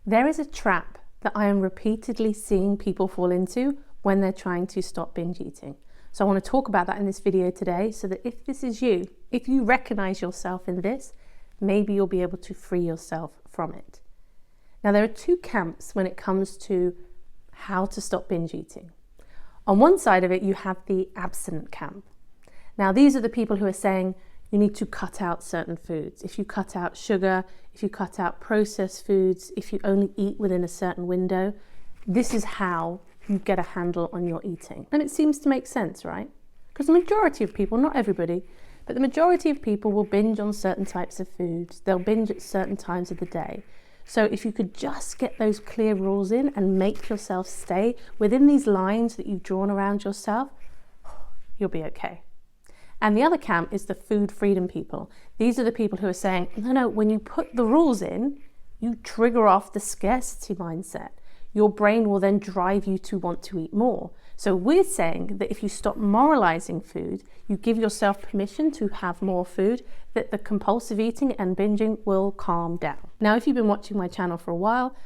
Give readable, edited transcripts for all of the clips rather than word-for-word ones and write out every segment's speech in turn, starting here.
There is a trap that I am repeatedly seeing people fall into when they're trying to stop binge eating. So I want to talk about that in this video today, so that if this is you, if you recognize yourself in this, maybe you'll be able to free yourself from it. Now, there are two camps when it comes to how to stop binge eating. On one side of it, you have the abstinent camp. Now, these are the people who are saying you need to cut out certain foods. If you cut out sugar, if you cut out processed foods, if you only eat within a certain window, this is how you get a handle on your eating. And it seems to make sense, right? Because the majority of people, not everybody, but the majority of people will binge on certain types of foods. They'll binge at certain times of the day. So if you could just get those clear rules in and make yourself stay within these lines that you've drawn around yourself, you'll be okay. And the other camp is the food freedom people. These are the people who are saying, no, when you put the rules in, you trigger off the scarcity mindset. Your brain will then drive you to want to eat more. So we're saying that if you stop moralizing food, you give yourself permission to have more food, that the compulsive eating and binging will calm down. Now, if you've been watching my channel for a while,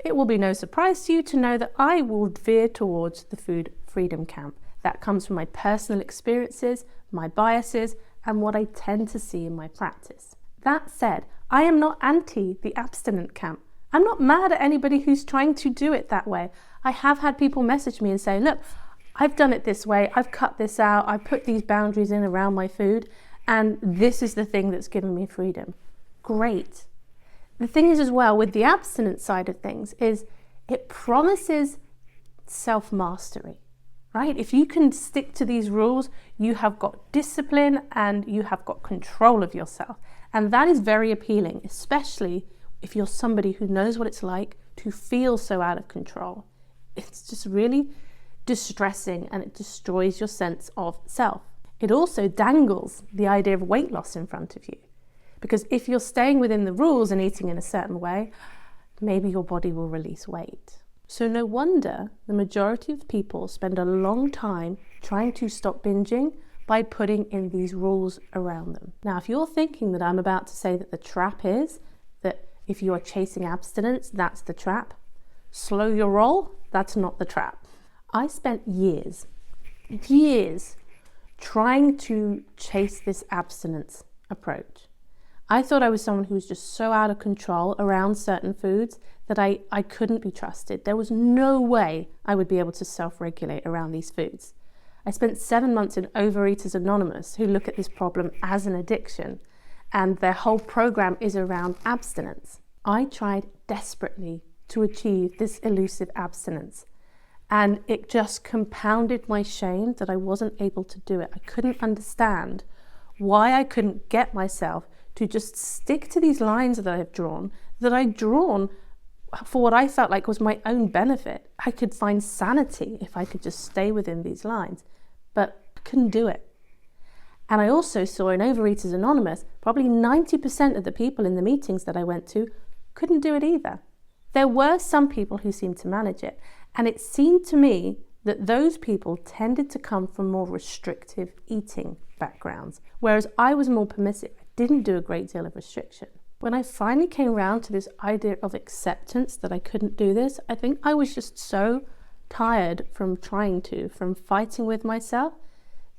it will be no surprise to you to know that I will veer towards the food freedom camp. That comes from my personal experiences, my biases, and what I tend to see in my practice. That said, I am not anti the abstinent camp. I'm not mad at anybody who's trying to do it that way. I have had people message me and say, look, I've done it this way, I've cut this out, I've put these boundaries in around my food, and this is the thing that's given me freedom. Great. The thing is as well with the abstinence side of things is it promises self-mastery, right? If you can stick to these rules, you have got discipline and you have got control of yourself. And that is very appealing, especially if you're somebody who knows what it's like to feel so out of control. It's just really distressing and it destroys your sense of self. It also dangles the idea of weight loss in front of you. Because if you're staying within the rules and eating in a certain way, maybe your body will release weight. So no wonder the majority of people spend a long time trying to stop binging by putting in these rules around them. Now, if you're thinking that I'm about to say that the trap is that if you are chasing abstinence, that's the trap, slow your roll, that's not the trap. I spent years trying to chase this abstinence approach. I thought I was someone who was just so out of control around certain foods that I couldn't be trusted. There was no way I would be able to self-regulate around these foods. I spent 7 months in Overeaters Anonymous, who look at this problem as an addiction, and their whole program is around abstinence. I tried desperately to achieve this elusive abstinence, and it just compounded my shame that I wasn't able to do it. I couldn't understand why I couldn't get myself to just stick to these lines that I've drawn, that I'd drawn for what I felt like was my own benefit. I could find sanity if I could just stay within these lines, but I couldn't do it. And I also saw in Overeaters Anonymous, probably 90% of the people in the meetings that I went to couldn't do it either. There were some people who seemed to manage it, and it seemed to me that those people tended to come from more restrictive eating backgrounds, whereas I was more permissive. I didn't do a great deal of restriction. When I finally came around to this idea of acceptance that I couldn't do this, I think I was just so tired from fighting with myself,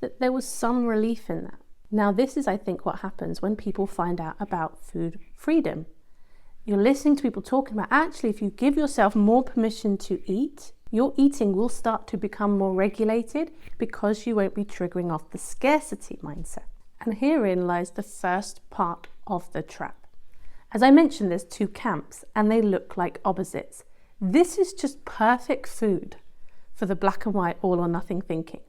that there was some relief in that. Now, this is, I think, what happens when people find out about food freedom. You're listening to people talking about, actually, if you give yourself more permission to eat, your eating will start to become more regulated because you won't be triggering off the scarcity mindset. And herein lies the first part of the trap. As I mentioned, there's two camps and they look like opposites. This is just perfect food for the black and white all or nothing thinking.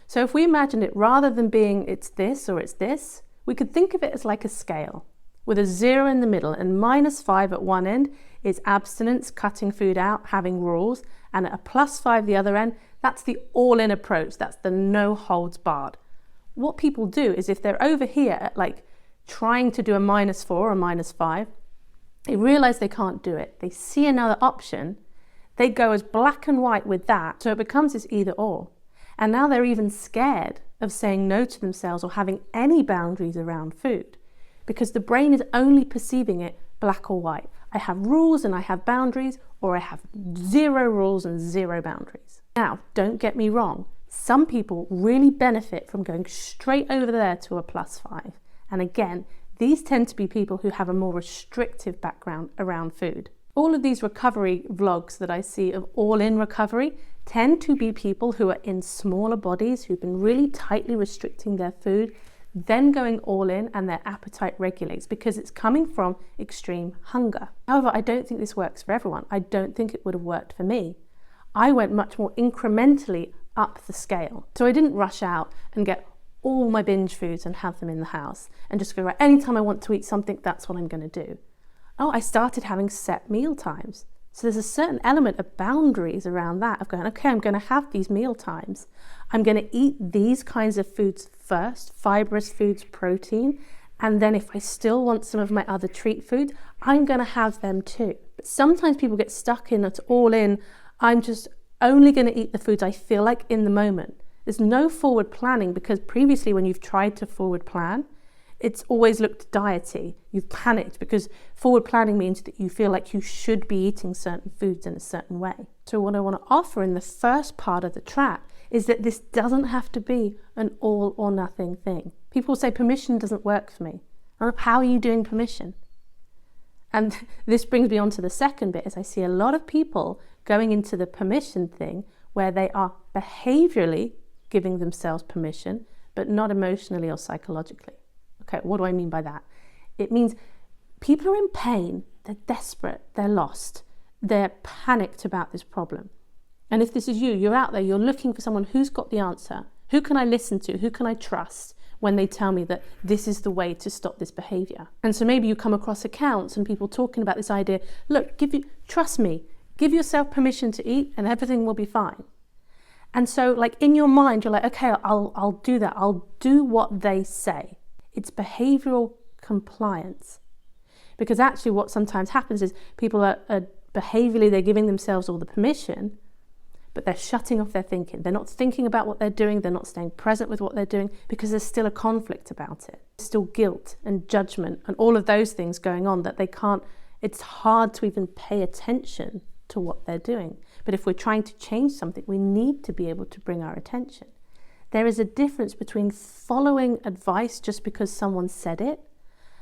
So if we imagine it, rather than being it's this or it's this, we could think of it as like a scale with a 0 in the middle and -5 at one end is abstinence, cutting food out, having rules, and at a +5 the other end, that's the all-in approach, that's the no holds barred. What people do is if they're over here at like trying to do a -4 or -5, they realize they can't do it. They see another option, they go as black and white with that, so it becomes this either or. And now they're even scared of saying no to themselves or having any boundaries around food because the brain is only perceiving it black or white. I have rules and I have boundaries, or I have 0 rules and 0 boundaries. Now, don't get me wrong. Some people really benefit from going straight over there to a +5. And again, these tend to be people who have a more restrictive background around food. All of these recovery vlogs that I see of all in recovery tend to be people who are in smaller bodies, who've been really tightly restricting their food, then going all in, and their appetite regulates because it's coming from extreme hunger. However, I don't think this works for everyone. I don't think it would have worked for me. I went much more incrementally up the scale. So I didn't rush out and get all my binge foods and have them in the house and just go, right, anytime I want to eat something, that's what I'm going to do. Oh, I started having set meal times. So there's a certain element of boundaries around that, of going, okay, I'm going to have these meal times. I'm going to eat these kinds of foods first, fibrous foods, protein. And then if I still want some of my other treat foods, I'm going to have them too. But sometimes people get stuck in it's all in, I'm just only going to eat the foods I feel like in the moment. There's no forward planning, because previously when you've tried to forward plan, it's always looked diety. You've panicked because forward planning means that you feel like you should be eating certain foods in a certain way. So what I want to offer in the first part of the trap is that this doesn't have to be an all or nothing thing. People say permission doesn't work for me. How are you doing permission? And this brings me on to the second bit, is I see a lot of people going into the permission thing where they are behaviorally giving themselves permission, but not emotionally or psychologically. Okay, what do I mean by that? It means people are in pain, they're desperate, they're lost, they're panicked about this problem. And if this is you, you're out there, you're looking for someone who's got the answer. Who can I listen to? Who can I trust when they tell me that this is the way to stop this behavior? And so maybe you come across accounts and people talking about this idea, look, trust me, give yourself permission to eat and everything will be fine. And so like in your mind, you're like, okay, I'll do that. I'll do what they say. It's behavioral compliance. Because actually what sometimes happens is people are behaviorally, they're giving themselves all the permission, but they're shutting off their thinking. They're not thinking about what they're doing. They're not staying present with what they're doing because there's still a conflict about it. There's still guilt and judgment and all of those things going on that they can't, it's hard to even pay attention to what they're doing. But if we're trying to change something, we need to be able to bring our attention. There is a difference between following advice just because someone said it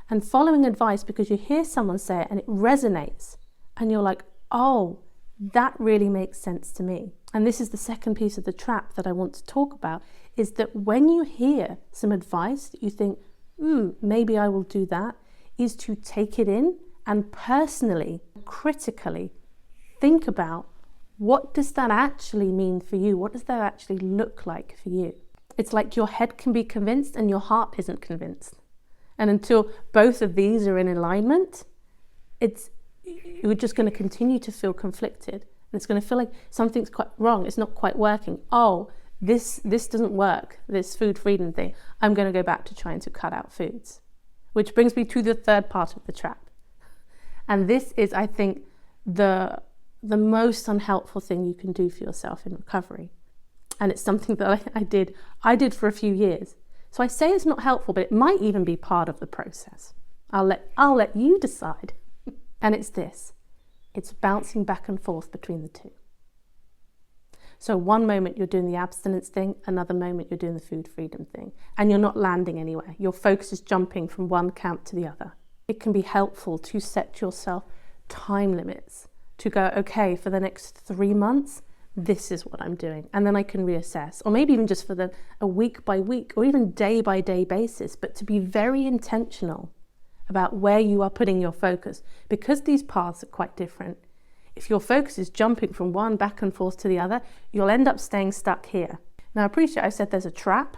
and following advice because you hear someone say it and it resonates and you're like, oh, that really makes sense to me. And this is the second piece of the trap that I want to talk about, is that when you hear some advice that you think, maybe I will do that, is to take it in and personally, critically think about, what does that actually mean for you? What does that actually look like for you? It's like your head can be convinced and your heart isn't convinced. And until both of these are in alignment, you're just going to continue to feel conflicted. And it's going to feel like something's quite wrong. It's not quite working. Oh, this doesn't work, this food freedom thing. I'm going to go back to trying to cut out foods. Which brings me to the third part of the trap. And this is, I think, the most unhelpful thing you can do for yourself in recovery. And it's something that I did for a few years. So I say it's not helpful, but it might even be part of the process. I'll let you decide. And it's this. It's bouncing back and forth between the two. So one moment you're doing the abstinence thing, another moment you're doing the food freedom thing, and you're not landing anywhere. Your focus is jumping from one camp to the other. It can be helpful to set yourself time limits, to go, okay, for the next 3 months, this is what I'm doing. And then I can reassess, or maybe even just for a week by week or even day by day basis, but to be very intentional about where you are putting your focus, because these paths are quite different. If your focus is jumping from one back and forth to the other, you'll end up staying stuck here. Now I appreciate I said there's a trap,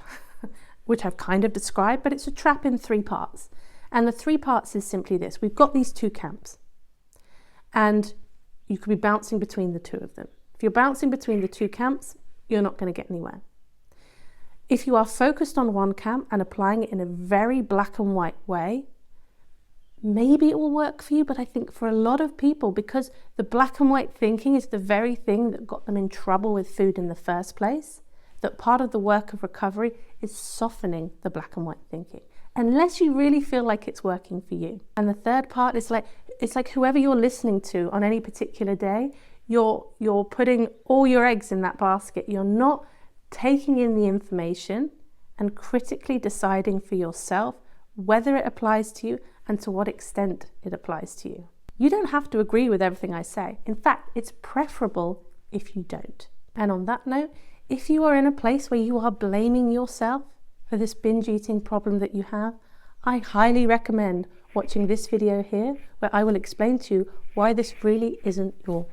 which I've kind of described, but it's a trap in 3 parts. And the 3 parts is simply this. We've got these 2 camps and you could be bouncing between the 2 of them. If you're bouncing between the 2 camps, you're not going to get anywhere. If you are focused on one camp and applying it in a very black and white way, maybe it will work for you, but I think for a lot of people, because the black and white thinking is the very thing that got them in trouble with food in the first place, that part of the work of recovery is softening the black and white thinking unless you really feel like it's working for you. And the third part is it's like whoever you're listening to on any particular day, you're putting all your eggs in that basket. You're not taking in the information and critically deciding for yourself whether it applies to you and to what extent it applies to you. You don't have to agree with everything I say. In fact, it's preferable if you don't. And on that note, if you are in a place where you are blaming yourself for this binge eating problem that you have, I highly recommend watching this video here, where I will explain to you why this really isn't your